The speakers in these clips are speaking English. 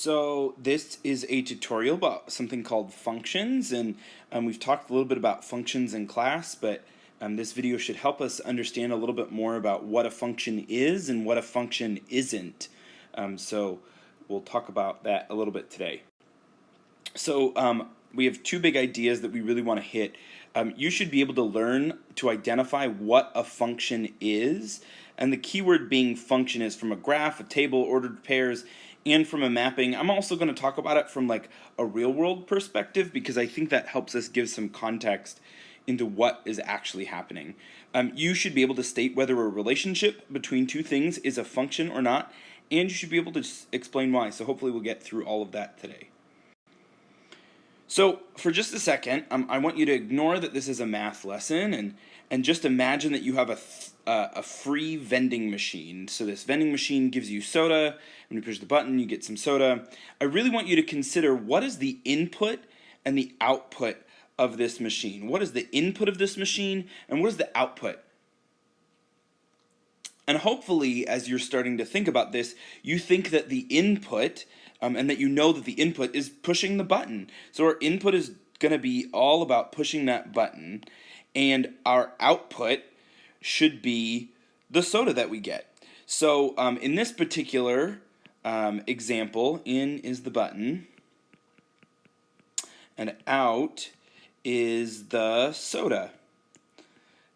So this is a tutorial about something called functions, and we've talked a little bit about functions in class, but this video should help us understand a little bit more about what a function is and what a function isn't. So we'll talk about that a little bit today. So we have two big ideas that we really want to hit. You should be able to learn to identify what a function is, and the keyword being function is from a graph, a table, ordered pairs, and from a mapping. I'm also going to talk about it from like a real world perspective because I think that helps us give some context into what is actually happening. You should be able to state whether a relationship between two things is a function or not, and you should be able to explain why. So hopefully we'll get through all of that today. So for just a second, I want you to ignore that this is a math lesson and just imagine that you have a free vending machine. So this vending machine gives you soda. When you push the button, you get some soda. I really want you to consider what is the input and the output of this machine. What is the input of this machine and what is the output? And hopefully, as you're starting to think about this, you think that the input and that you know that the input is pushing the button. So our input is going to be all about pushing that button, and our output should be the soda that we get. So in this particular example, in is the button, and out is the soda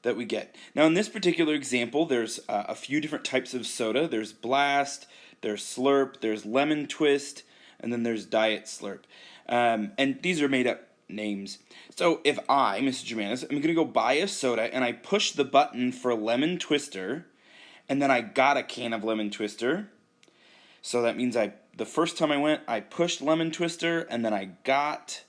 that we get. Now in this particular example, there's a few different types of soda. There's Blast, there's Slurp, there's Lemon Twist, and then there's Diet Slurp. And these are made up names. So if I, Mr. Germanis, I'm going to go buy a soda and I push the button for Lemon Twister, and then I got a can of Lemon Twister. So that means the first time I went, I pushed Lemon Twister and then I got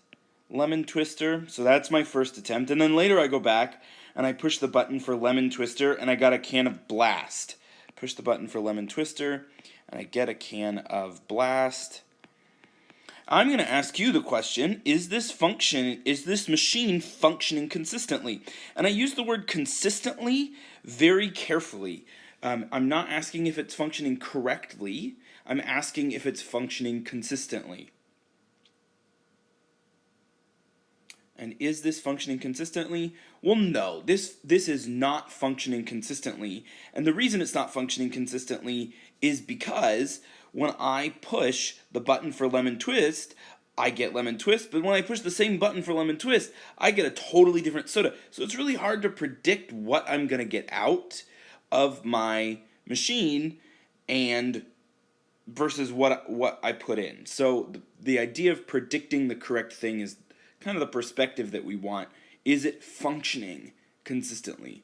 Lemon Twister. So that's my first attempt. And then later I go back and I push the button for Lemon Twister and I got a can of Blast. Push the button for Lemon Twister and I get a can of Blast. I'm going to ask you the question, is this machine functioning consistently? And I use the word consistently very carefully. I'm not asking if it's functioning correctly. I'm asking if it's functioning consistently. And is this functioning consistently? Well, no, this is not functioning consistently. And the reason it's not functioning consistently is because when I push the button for Lemon Twist, I get Lemon Twist, but when I push the same button for Lemon Twist, I get a totally different soda. So it's really hard to predict what I'm going to get out of my machine and versus what I put in. So the idea of predicting the correct thing is kind of the perspective that we want. Is it functioning consistently?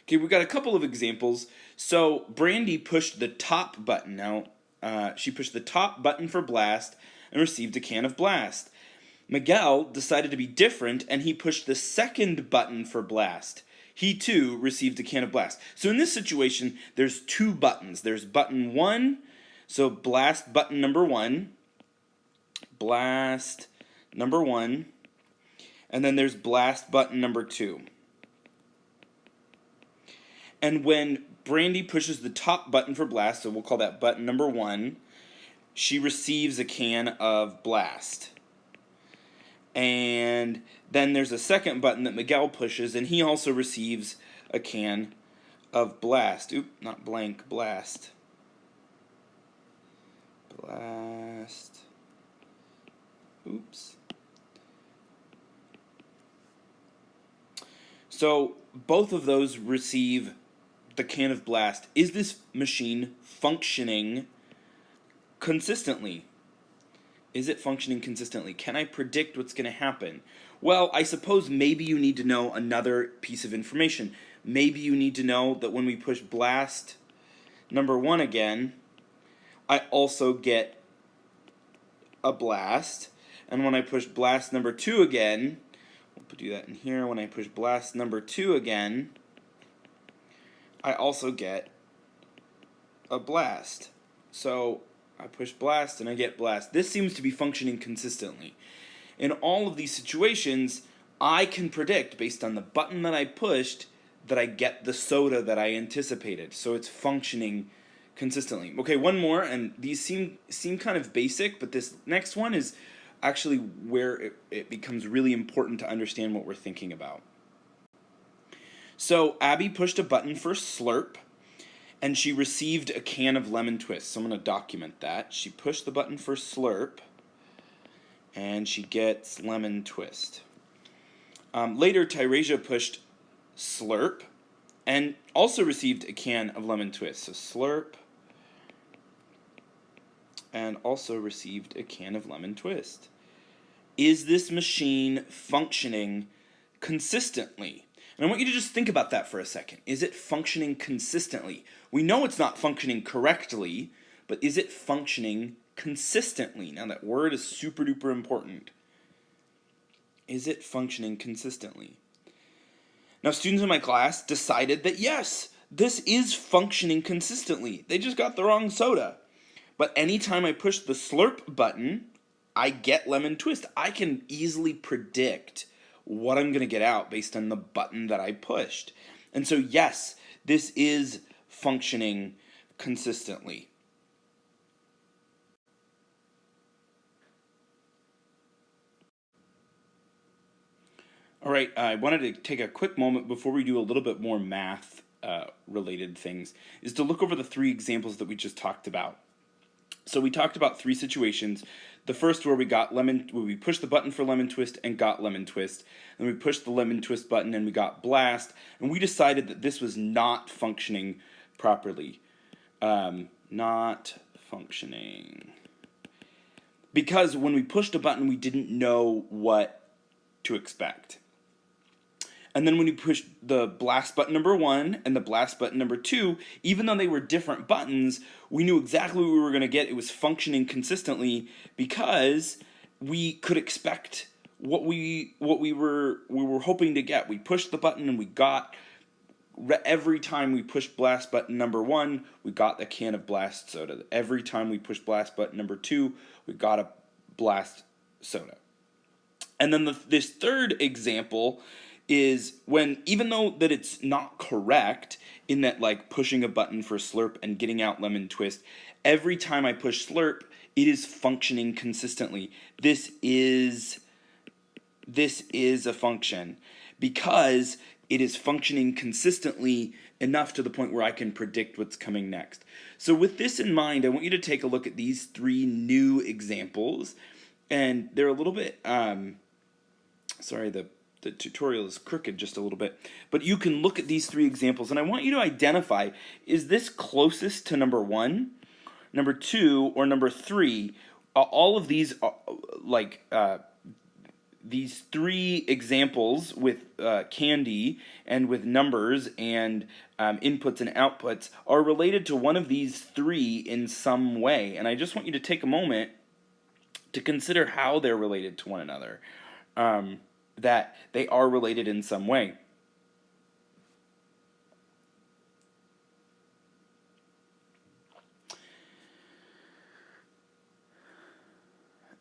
Okay, we've got a couple of examples. So Brandy pushed the top button. Now, she pushed the top button for Blast and received a can of Blast. Miguel decided to be different and he pushed the second button for Blast. He too received a can of Blast. So in this situation, there's two buttons. There's button 1, so Blast button number 1, Blast number 1, and then there's Blast button number 2. And when Brandy pushes the top button for Blast, so we'll call that button number 1, she receives a can of Blast. And then there's a second button that Miguel pushes, and he also receives a can of Blast. Oop, not blank, Blast. Blast. Oops. So both of those receive the can of Blast. Is this machine functioning consistently? Is it functioning consistently? Can I predict what's going to happen? Well, I suppose maybe you need to know another piece of information. Maybe you need to know that when we push Blast number 1 again, I also get a Blast. And when I push Blast number 2 again, we'll do that in here. When I push Blast number 2 again, I also get a Blast. So I push Blast and I get Blast. This seems to be functioning consistently. In all of these situations, I can predict based on the button that I pushed that I get the soda that I anticipated. So it's functioning consistently. Okay, one more, and these seem kind of basic, but this next one is actually where it becomes really important to understand what we're thinking about. So Abby pushed a button for slurp, and she received a can of lemon twist. So I'm going to document that. She pushed the button for slurp, and she gets lemon twist. Later, Tyrasia pushed slurp, and also received a can of lemon twist. So slurp, and also received a can of lemon twist. Is this machine functioning consistently? And I want you to just think about that for a second. Is it functioning consistently? We know it's not functioning correctly, but is it functioning consistently? Now that word is super duper important. Is it functioning consistently? Now students in my class decided that yes, this is functioning consistently. They just got the wrong soda. But anytime I push the slurp button, I get lemon twist. I can easily predict what I'm going to get out based on the button that I pushed. And so yes, this is functioning consistently. All right, I wanted to take a quick moment before we do a little bit more math related things, is to look over the three examples that we just talked about. So we talked about three situations. The first where we pushed the button for lemon twist and got lemon twist. Then we pushed the lemon twist button and we got blast. And we decided that this was not functioning properly. Not functioning. Because when we pushed a button, we didn't know what to expect. And then when you push the blast button number 1 and the blast button number 2, even though they were different buttons, we knew exactly what we were going to get. It was functioning consistently because we could expect what we were hoping to get. We pushed the button and we got, every time we pushed blast button number 1, we got a can of blast soda. Every time we pushed blast button number 2, we got a blast soda. And then this third example is when, even though that it's not correct in that, like, pushing a button for slurp and getting out lemon twist, every time I push slurp, it is functioning consistently. This is a function because it is functioning consistently enough to the point where I can predict what's coming next. So with this in mind, I want you to take a look at these three new examples, and they're a little bit, sorry, the tutorial is crooked just a little bit, but you can look at these three examples, and I want you to identify, is this closest to number 1, number 2, or number 3? All of these, these three examples with candy and with numbers and inputs and outputs are related to one of these three in some way, and I just want you to take a moment to consider how they're related to one another. That they are related in some way.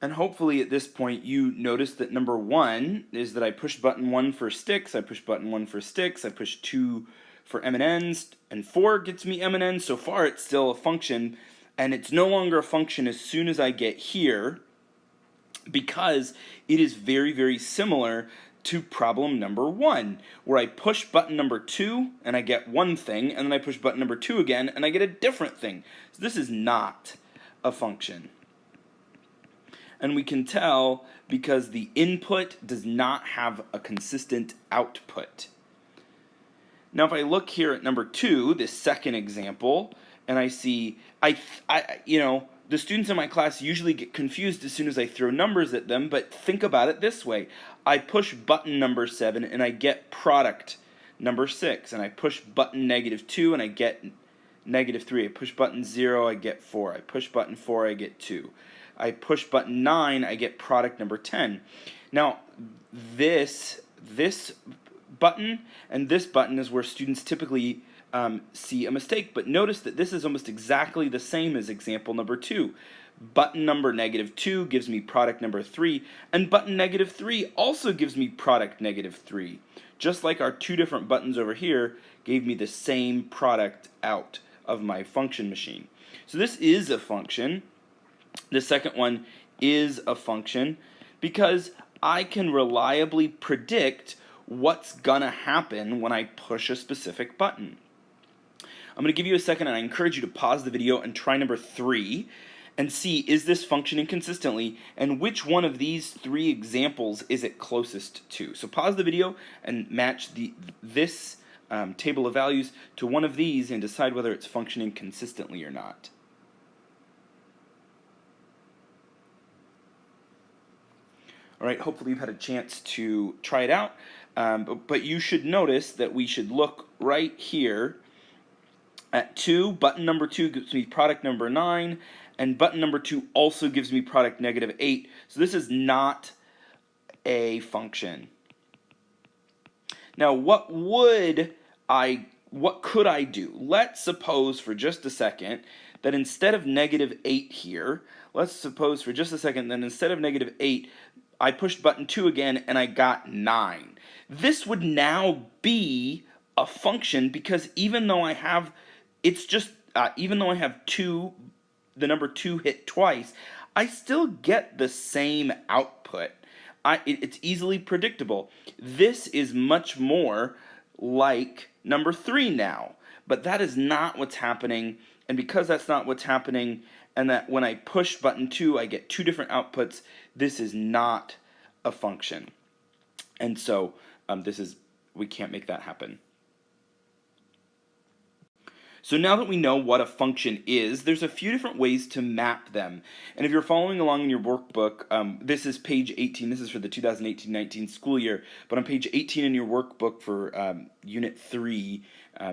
And hopefully at this point you notice that number 1 is that I push button 1 for sticks, I push button 1 for sticks, I push 2 for M&Ns, and 4 gets me M&Ns. So far it's still a function, and it's no longer a function as soon as I get here, because it is very, very similar to problem number 1, where I push button number 2 and I get one thing, and then I push button number 2 again and I get a different thing. So this is not a function. And we can tell because the input does not have a consistent output. Now if I look here at number 2, this second example, and I see, the students in my class usually get confused as soon as I throw numbers at them, but think about it this way. I push button number 7 and I get product number 6, and I push button -2 and I get -3. I push button 0, I get 4. I push button 4, I get 2. I push button 9, I get product number 10. Now, this button and this button is where students typically see a mistake, but notice that this is almost exactly the same as example number 2. Button number -2 gives me product number 3, and button -3 also gives me product -3. Just like our two different buttons over here gave me the same product out of my function machine. So this is a function. The second one is a function because I can reliably predict what's gonna happen when I push a specific button. I'm going to give you a second, and I encourage you to pause the video and try number 3 and see, is this functioning consistently, and which one of these 3 examples is it closest to. So pause the video and match this table of values to one of these and decide whether it's functioning consistently or not. All right, hopefully you've had a chance to try it out, but you should notice that we should look right here at 2. Button number 2 gives me product number 9, and button number 2 also gives me product -8. So this is not a function. Now, what could I do? Let's suppose for just a second that instead of -8 here, let's suppose for just a second that instead of -8, I pushed button 2 again and I got 9. This would now be a function because even though I have even though I have the number 2 hit twice, I still get the same output. It's easily predictable. This is much more like number 3 now, but that is not what's happening, and because that's not what's happening, and that when I push button 2 I get 2 different outputs, this is not a function. And so we can't make that happen. So now that we know what a function is, there's a few different ways to map them. And if you're following along in your workbook, this is page 18. This is for the 2018-19 school year. But on page 18 in your workbook for Unit 3,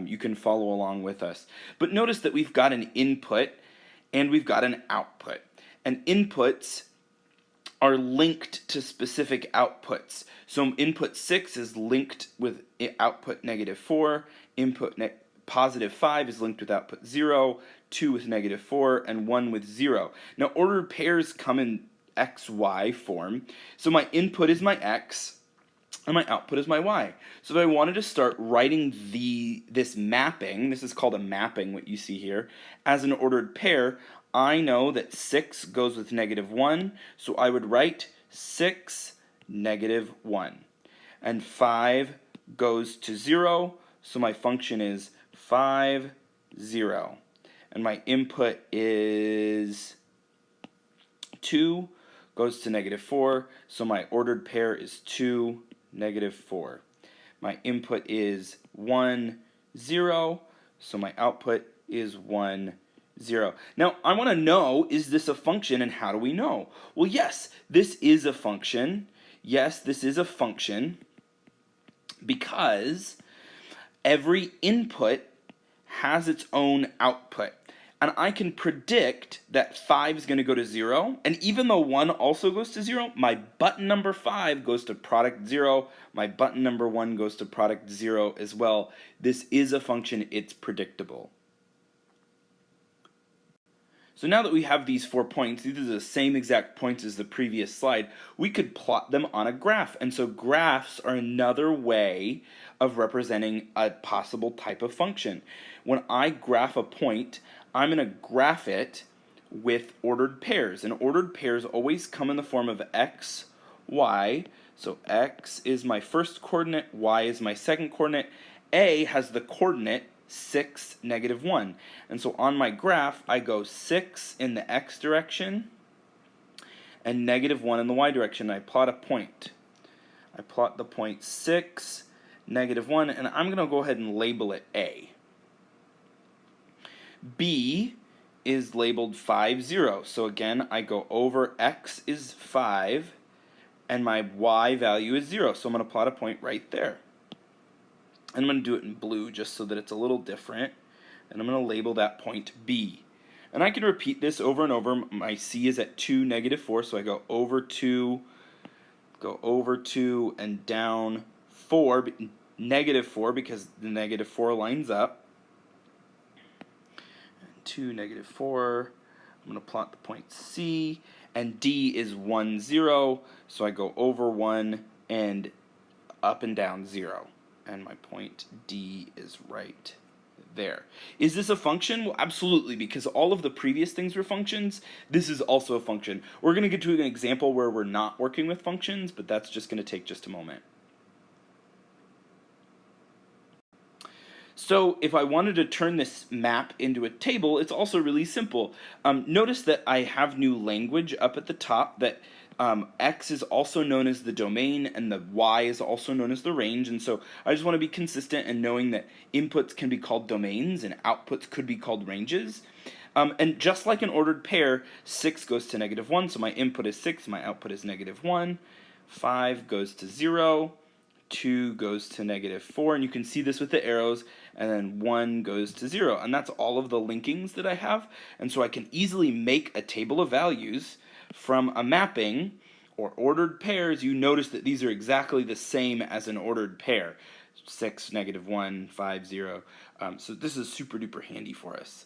you can follow along with us. But notice that we've got an input and we've got an output. And inputs are linked to specific outputs. So input 6 is linked with output -4, input +5 is linked with output 0, 2 with -4, and 1 with 0. Now ordered pairs come in XY form, so my input is my X, and my output is my Y. So if I wanted to start writing this mapping, this is called a mapping, what you see here, as an ordered pair, I know that 6 goes with -1, so I would write 6, -1. And 5 goes to 0, so my function is 5, 0. And my input is 2, goes to -4, so my ordered pair is 2, -4. My input is 1, 0, so my output is 1, 0. Now, I want to know, is this a function, and how do we know? Well, yes, this is a function. Yes, this is a function because every input has its own output. And I can predict that 5 is going to go to 0, and even though 1 also goes to 0, my button number 5 goes to product 0, my button number 1 goes to product 0 as well. This is a function, it's predictable. So now that we have these 4 points, these are the same exact points as the previous slide, we could plot them on a graph. And so graphs are another way of representing a possible type of function. When I graph a point, I'm going to graph it with ordered pairs. And ordered pairs always come in the form of x, y. So x is my first coordinate, y is my second coordinate. A has the coordinate 6, -1. And so on my graph, I go 6 in the x direction and -1 in the y direction. I plot a point. I plot the point 6, -1, and I'm going to go ahead and label it A. B is labeled 5, 0. So again, I go over x is 5, and my y value is 0. So I'm going to plot a point right there. And I'm going to do it in blue just so that it's a little different. And I'm going to label that point B. And I can repeat this over and over. My C is at 2, -4, so I go over 2, and down 4, -4 because the -4 lines up. 2, -4. I'm going to plot the point C. And D is 1, 0, so I go over 1 and up and down 0. And my point D is right there. Is this a function? Well, absolutely, because all of the previous things were functions. This is also a function. We're going to get to an example where we're not working with functions, but that's just going to take just a moment. So if I wanted to turn this map into a table, it's also really simple. Notice that I have new language up at the top, that X is also known as the domain and the Y is also known as the range. And so I just want to be consistent in knowing that inputs can be called domains and outputs could be called ranges. And just like an ordered pair, 6 goes to -1, so my input is 6, my output is -1. 5 goes to 0. 2 goes to -4, and you can see this with the arrows, and then 1 goes to 0, and that's all of the linkings that I have. And so I can easily make a table of values from a mapping or ordered pairs. You notice that these are exactly the same as an ordered pair. 6, -1, 5, 0. So this is super duper handy for us.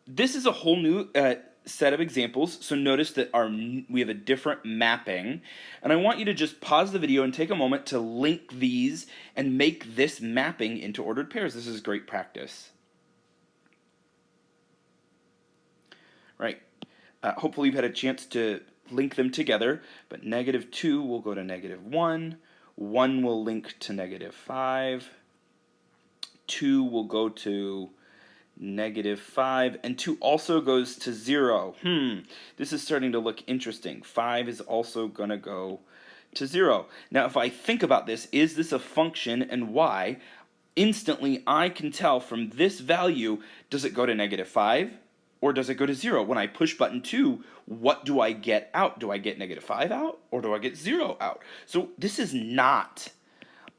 This is a whole new set of examples. So notice that we have a different mapping, and I want you to just pause the video and take a moment to link these and make this mapping into ordered pairs. This is great practice. Right. Hopefully you've had a chance to link them together, but -2 will go to -1, 1 will link to -5, 2 will go to -5, and 2 also goes to 0. This is starting to look interesting. 5 is also going to go to 0. Now, if I think about this, is this a function and why? Instantly, I can tell from this value, does it go to -5 or does it go to 0? When I push button 2, what do I get out? Do I get -5 out or do I get 0 out? So this is not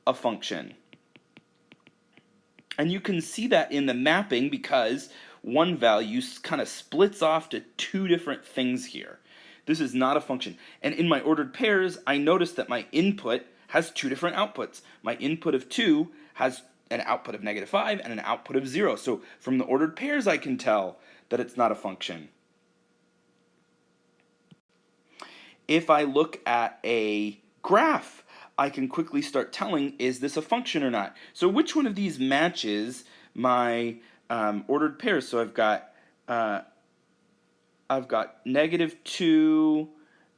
a function. And you can see that in the mapping because one value kind of splits off to two different things here. This is not a function. And in my ordered pairs, I notice that my input has two different outputs. My input of 2 has an output of -5 and an output of 0. So from the ordered pairs, I can tell that it's not a function. If I look at a graph, I can quickly start telling, is this a function or not? So which one of these matches my ordered pairs? So I've got -2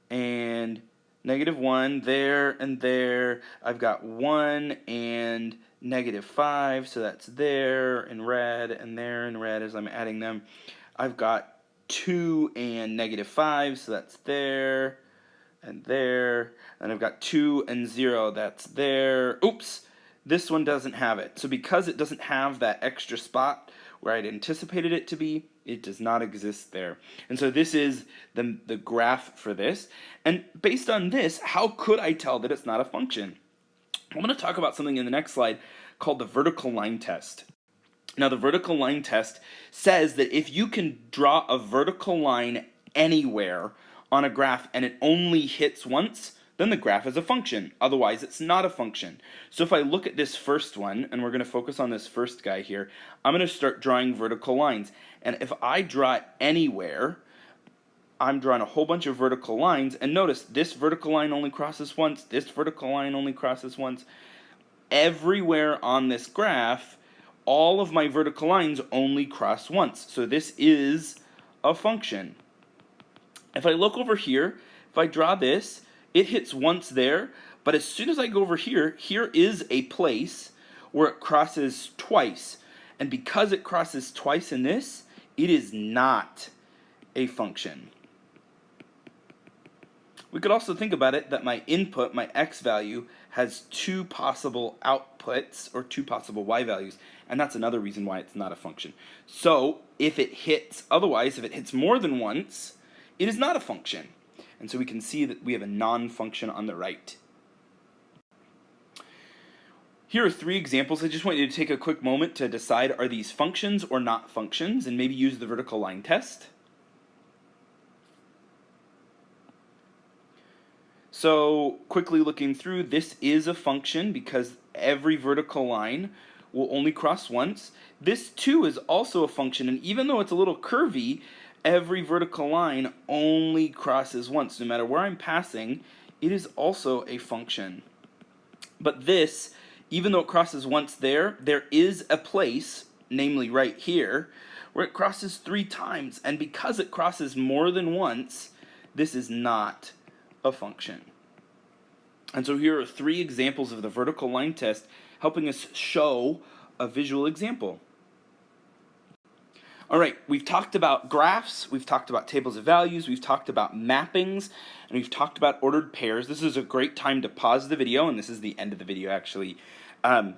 and -1 there and there. I've got 1 and -5, so that's there in red and there in red as I'm adding them. I've got 2 and -5, so that's there and there, and I've got 2 and 0, that's there. Oops, this one doesn't have it. So because it doesn't have that extra spot where I'd anticipated it to be, it does not exist there. And so this is the graph for this. And based on this, how could I tell that it's not a function? I'm going to talk about something in the next slide called the vertical line test. Now the vertical line test says that if you can draw a vertical line anywhere on a graph and it only hits once, then the graph is a function. Otherwise, it's not a function. So if I look at this first one, and we're going to focus on this first guy here, I'm going to start drawing vertical lines. And if I draw it anywhere, I'm drawing a whole bunch of vertical lines. And notice, this vertical line only crosses once, this vertical line only crosses once. Everywhere on this graph, all of my vertical lines only cross once. So this is a function. If I look over here, if I draw this, it hits once there, but as soon as I go over here, here is a place where it crosses twice. And because it crosses twice in this, it is not a function. We could also think about it that my input, my x value, has two possible outputs or two possible y values, and that's another reason why it's not a function. So if it hits, otherwise, if it hits more than once, it is not a function. And so we can see that we have a non-function on the right. Here are 3 examples. I just want you to take a quick moment to decide, are these functions or not functions, and maybe use the vertical line test. So quickly looking through, this is a function because every vertical line will only cross once. This too is also a function, and even though it's a little curvy, every vertical line only crosses once. No matter where I'm passing, it is also a function. But this, even though it crosses once there is a place, namely right here, where it crosses 3 times. And because it crosses more than once, this is not a function. And so here are 3 examples of the vertical line test helping us show a visual example. All right, we've talked about graphs, we've talked about tables of values, we've talked about mappings, and we've talked about ordered pairs. This is a great time to pause the video, and this is the end of the video actually.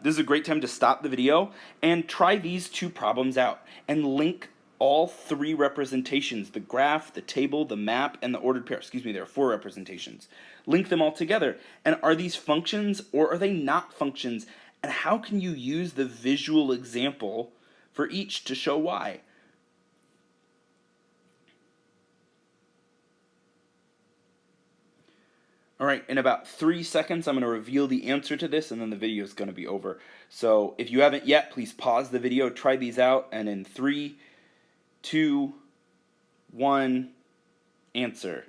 This is a great time to stop the video and try these 2 problems out and link all 3 representations, the graph, the table, the map, and the ordered pair. Excuse me, there are 4 representations. Link them all together. And are these functions or are they not functions? And how can you use the visual example for each to show why? All right, in about 3 seconds, I'm going to reveal the answer to this, and then the video is going to be over. So if you haven't yet, please pause the video, try these out, and in 3, 2, 1, answer.